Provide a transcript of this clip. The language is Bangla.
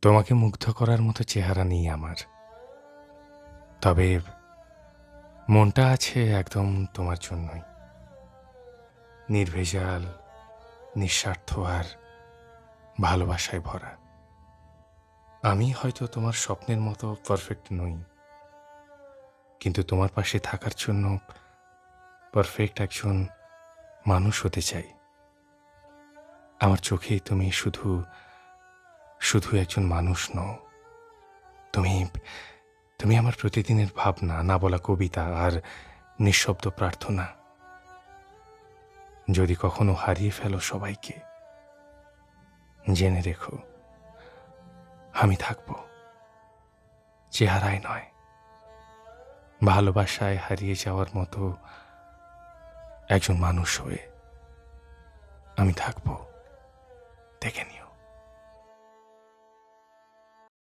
তোমাকে মুগ্ধ করার মতো চেহারা নেই আমার, তবে মনটা আছে একদম তোমার জন্যই, নির্ভেজাল, নিঃস্বার্থ আর ভালোবাসায় ভরা। আমি হয়তো তোমার স্বপ্নের মতো পারফেক্ট নই, কিন্তু তোমার পাশে থাকার জন্য পারফেক্ট একজন মানুষ হতে চাই। আমার চোখেই তুমি শুধু শুধু একজন মানুষ নও, তুমি তুমি আমার প্রতিদিনের ভাবনা, না বলা কবিতা আর নিঃশব্দ প্রার্থনা। যদি কখনো হারিয়ে ফেলো সবাইকে, জেনে রেখো আমি থাকব, চেহারায় নয়, ভালোবাসায় হারিয়ে যাওয়ার মতো একজন মানুষ হয়ে আমি থাকব। দেখে নিও।